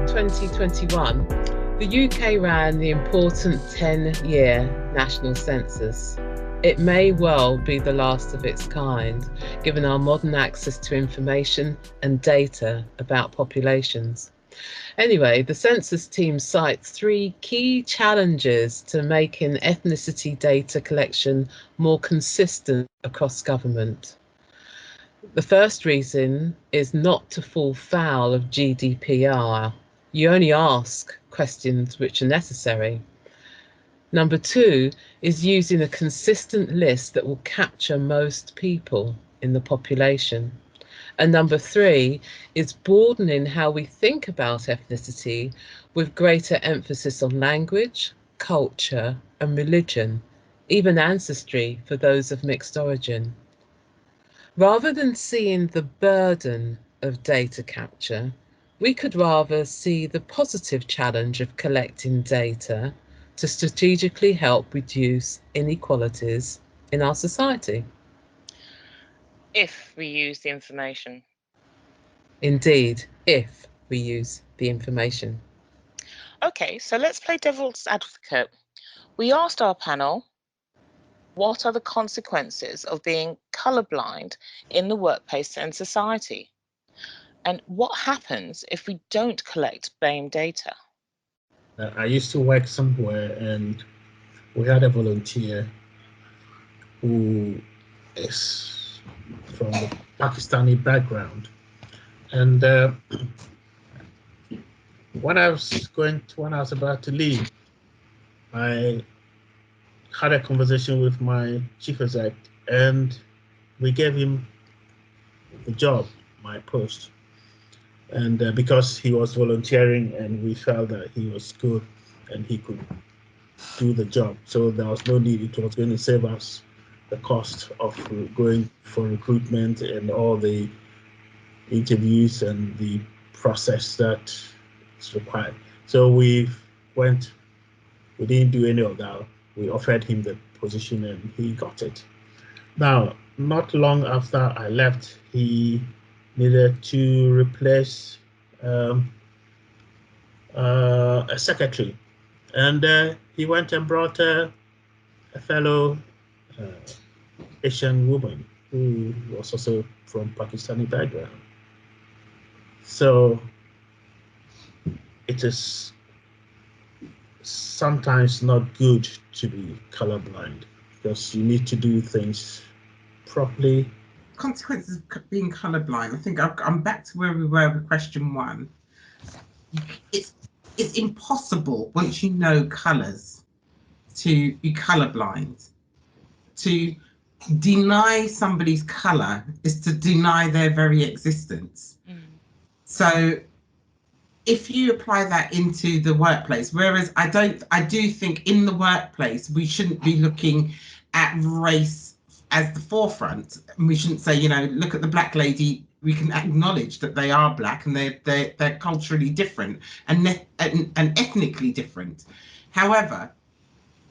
2021, the UK ran the important 10-year national census. It may well be the last of its kind, given our modern access to information and data about populations. Anyway, the census team cites three key challenges to making ethnicity data collection more consistent across government. The first reason is not to fall foul of GDPR. You only ask questions which are necessary. Number two is using a consistent list that will capture most people in the population. And number three is broadening how we think about ethnicity with greater emphasis on language, culture, and religion, even ancestry for those of mixed origin. Rather than seeing the burden of data capture, we could rather see the positive challenge of collecting data to strategically help reduce inequalities in our society. If we use the information. Indeed, if we use the information. Okay, so let's play devil's advocate. We asked our panel, what are the consequences of being colourblind in the workplace and society? And what happens if we don't collect BAME data? I used to work somewhere and we had a volunteer who is from the Pakistani background. And when I was about to leave, I had a conversation with my chief exec and we gave him the job, my post. And because he was volunteering and we felt that he was good and he could do the job. So there was no need, it was going to save us the cost of going for recruitment and all the interviews and the process that is required. So we didn't do any of that. We offered him the position and he got it. Now, not long after I left, he needed to replace a secretary. And he went and brought a fellow Asian woman who was also from Pakistani background. So it is sometimes not good to be colorblind because you need to do things properly. Consequences of being colorblind. I think I'm back to where we were with question one. It's impossible once you know colors to be colorblind. To deny somebody's color is to deny their very existence. So if you apply that into the workplace, whereas I do think in the workplace we shouldn't be looking at race as the forefront, and we shouldn't say, you know, look at the black lady. We can acknowledge that they are black and they're culturally different and ethnically different. However,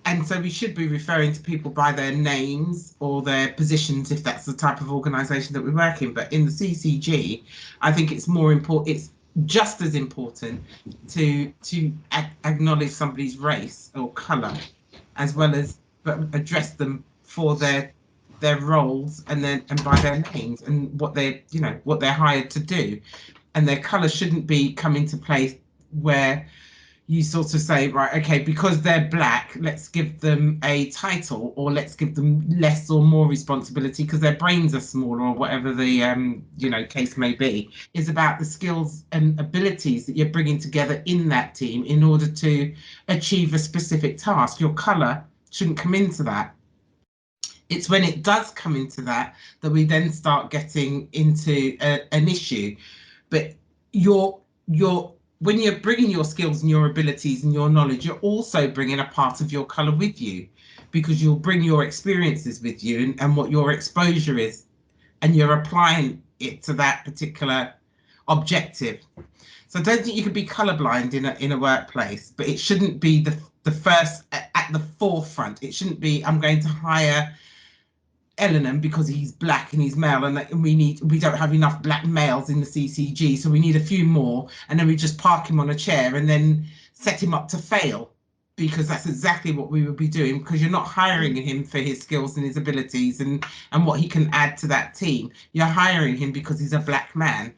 and so we should be referring to people by their names or their positions if that's the type of organisation that we work in. But in the CCG, I think it's more important. It's just as important to acknowledge somebody's race or colour, as well as address them for their roles and by their names and what they're hired to do. And their colour shouldn't be come into play where you sort of say, right, okay, because they're black, let's give them a title or let's give them less or more responsibility because their brains are smaller or whatever the case may be. It's about the skills and abilities that you're bringing together in that team in order to achieve a specific task. Your colour shouldn't come into that. It's when it does come into that we then start getting into an issue. But when you're bringing your skills and your abilities and your knowledge, you're also bringing a part of your colour with you, because you'll bring your experiences with you and what your exposure is, and you're applying it to that particular objective. So I don't think you can be colourblind in a workplace, but it shouldn't be the first at the forefront. It shouldn't be, I'm going to hire Ellenham because he's black and he's male, and we don't have enough black males in the CCG, so we need a few more, and then we just park him on a chair and then set him up to fail, because that's exactly what we would be doing, because you're not hiring him for his skills and his abilities and what he can add to that team. You're hiring him because he's a black man.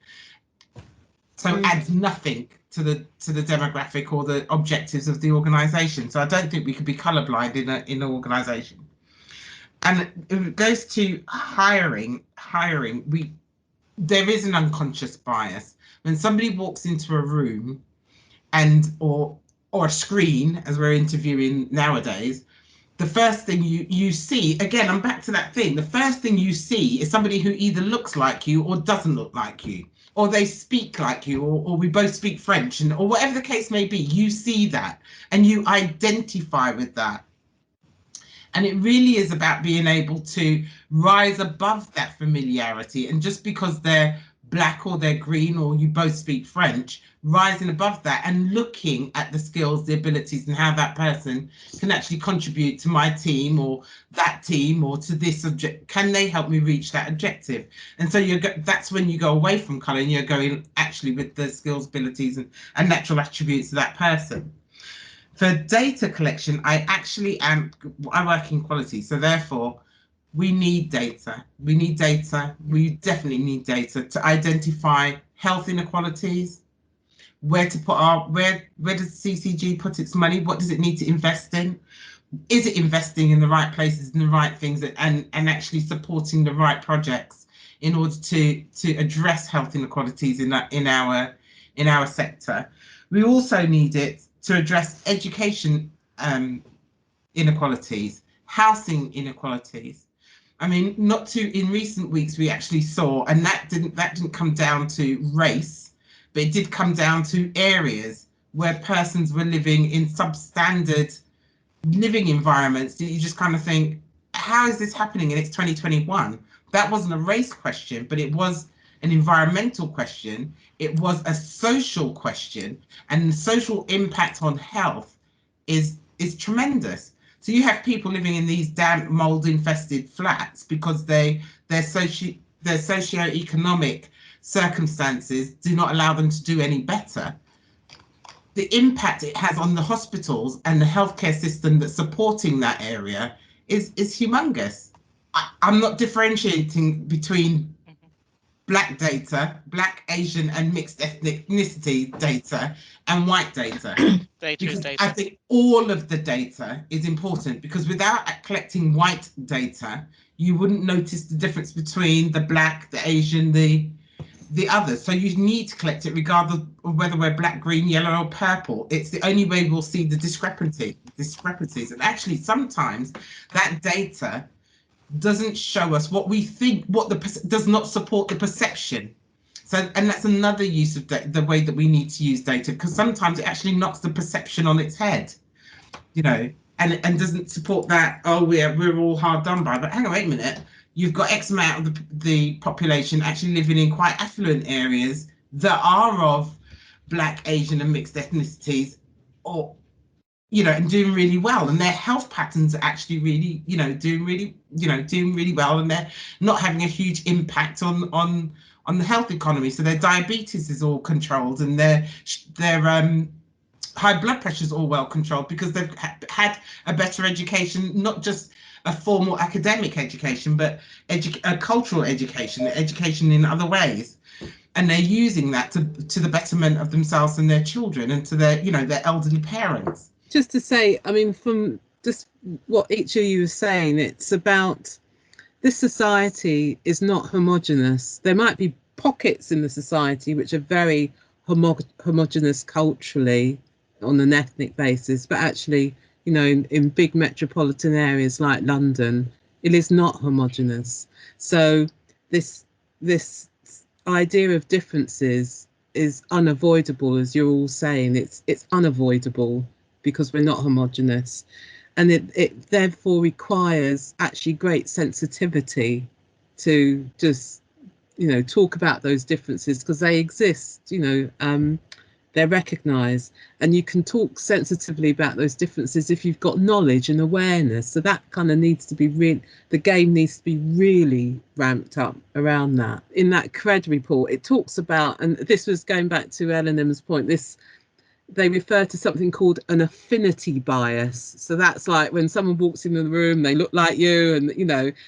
So it adds nothing to the demographic or the objectives of the organisation. So I don't think we could be colourblind in an organisation. And if it goes to hiring, there is an unconscious bias. When somebody walks into a room and or a screen, as we're interviewing nowadays, the first thing you see, again, I'm back to that thing, the first thing you see is somebody who either looks like you or doesn't look like you, or they speak like you, or we both speak French, or whatever the case may be. You see that and you identify with that. And it really is about being able to rise above that familiarity. And just because they're black or they're green or you both speak French, rising above that and looking at the skills, the abilities, and how that person can actually contribute to my team or that team or to this object. Can they help me reach that objective? And so that's when you go away from colour and you're going actually with the skills, abilities, and natural attributes of that person. For data collection, I work in quality, so therefore we need data. We definitely need data to identify health inequalities, where does CCG put its money? What does it need to invest in? Is it investing in the right places and the right things, and actually supporting the right projects in order to address health inequalities in our sector? We also need it to address education inequalities, housing inequalities. I mean, in recent weeks we actually saw, and that didn't come down to race, but it did come down to areas where persons were living in substandard living environments that you just kind of think, how is this happening? And it's 2021. That wasn't a race question, but it was an environmental question. It was a social question, and the social impact on health is tremendous. So you have people living in these damp mold infested flats because their socioeconomic circumstances do not allow them to do any better. The impact it has on the hospitals and the healthcare system that's supporting that area is humongous. I'm not differentiating between black data, black, Asian, and mixed ethnicity data, and white data. Because I think all of the data is important, because without collecting white data, you wouldn't notice the difference between the black, the Asian, the others. So you need to collect it regardless of whether we're black, green, yellow, or purple. It's the only way we'll see the discrepancies. And actually, sometimes that data doesn't show us what we think, does not support the perception. So, and that's another use of the way that we need to use data, because sometimes it actually knocks the perception on its head, and doesn't support that, oh, we're all hard done by. But hang on, wait a minute, you've got X amount of the population actually living in quite affluent areas that are of black, Asian, and mixed ethnicities, or and doing really well, and their health patterns are actually really, doing really well, and they're not having a huge impact on the health economy. So their diabetes is all controlled, and their high blood pressure is all well controlled, because they've had a better education, not just a formal academic education, but a cultural education in other ways. And they're using that to the betterment of themselves and their children, and to their elderly parents. Just to say, I mean, from just what each of you was saying, it's about this society is not homogenous. There might be pockets in the society which are very homogenous culturally on an ethnic basis, but actually, in big metropolitan areas like London, it is not homogenous. So this idea of differences is unavoidable, as you're all saying. It's unavoidable, because we're not homogenous, and it therefore requires actually great sensitivity to just talk about those differences, because they exist, they're recognised, and you can talk sensitively about those differences if you've got knowledge and awareness. So that kind of needs to be the game needs to be really ramped up around that. In that CRED report, it talks about, and this was going back to Eleanor's point, they refer to something called an affinity bias. So that's like when someone walks in the room, they look like you, and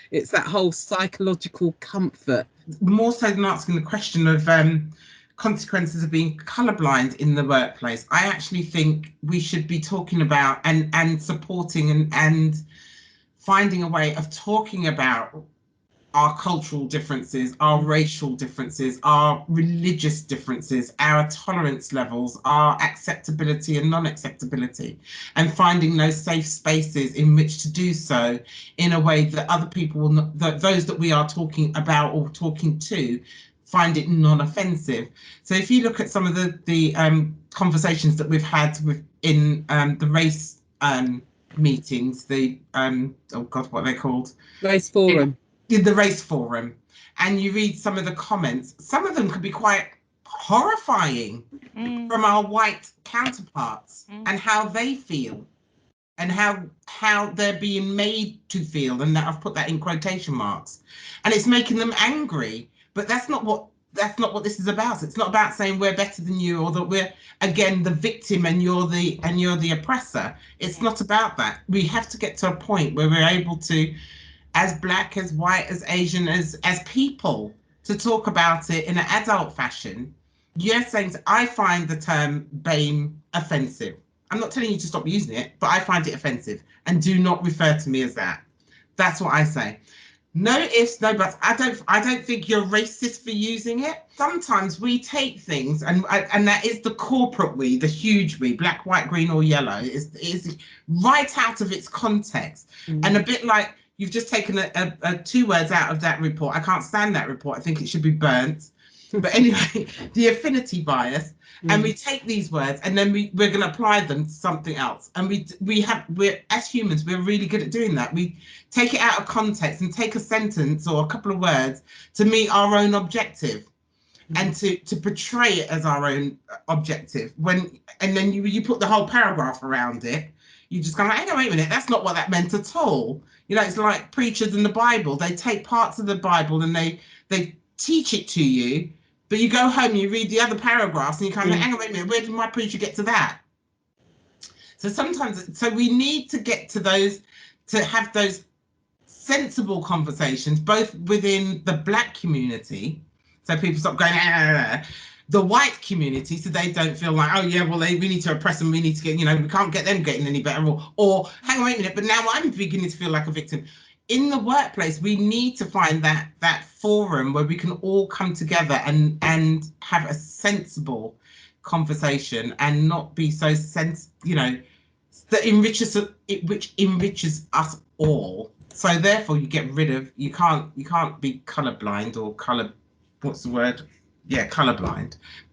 it's that whole psychological comfort. More so than asking the question of consequences of being colourblind in the workplace, I actually think we should be talking about and supporting and finding a way of talking about our cultural differences, our racial differences, our religious differences, our tolerance levels, our acceptability and non-acceptability, and finding those safe spaces in which to do so in a way that other people will not, those that we are talking about or talking to, find it non-offensive. So if you look at some of the conversations that we've had in the race meetings, the oh God, what are they called? Race Forum. In the Race Forum, and you read some of the comments, some of them could be quite horrifying from our white counterparts and how they feel and how they're being made to feel, and that I've put that in quotation marks, and it's making them angry. But that's not what this is about. It's not about saying we're better than you, or that we're again the victim and you're the oppressor. It's not about that. We have to get to a point where we're able to, as Black, as white, as Asian, as people, to talk about it in an adult fashion. You're saying, I find the term BAME offensive. I'm not telling you to stop using it, but I find it offensive, and do not refer to me as that. That's what I say. No ifs, no buts. I don't think you're racist for using it. Sometimes we take things, and that is the corporate we, the huge we, black, white, green, or yellow, is right out of its context. And a bit like, you've just taken two words out of that report. I can't stand that report. I think it should be burnt. But anyway, the affinity bias, and we take these words and then we're going to apply them to something else. And we're as humans, we're really good at doing that. We take it out of context and take a sentence or a couple of words to meet our own objective and to portray it as our own objective. And then you put the whole paragraph around it. You just go, hang on, wait a minute, that's not what that meant at all. It's like preachers in the Bible. They take parts of the Bible and they teach it to you, but you go home, you read the other paragraphs, and you kind of hang on, wait a minute, where did my preacher get to that? So we need to get to those, to have those sensible conversations, both within the Black community, so people stop going, the white community, so they don't feel like, oh yeah, well, we need to oppress them, we need to get, we can't get them getting any better, or hang on, wait a minute, but now I'm beginning to feel like a victim. In the workplace, we need to find that forum where we can all come together and have a sensible conversation and not be so that enriches which enriches us all. So therefore, you get rid of, you can't be colorblind or colorblind,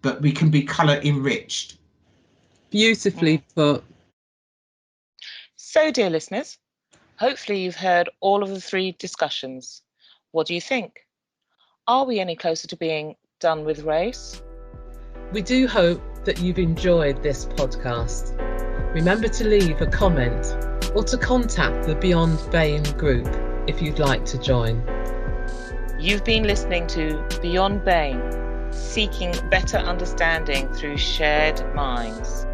but we can be color enriched. Beautifully put. So, dear listeners, hopefully you've heard all of the three discussions. What do you think? Are we any closer to being done with race? We do hope that you've enjoyed this podcast. Remember to leave a comment or to contact the Beyond BAME group if you'd like to join. You've been listening to Beyond BAME, seeking better understanding through shared minds.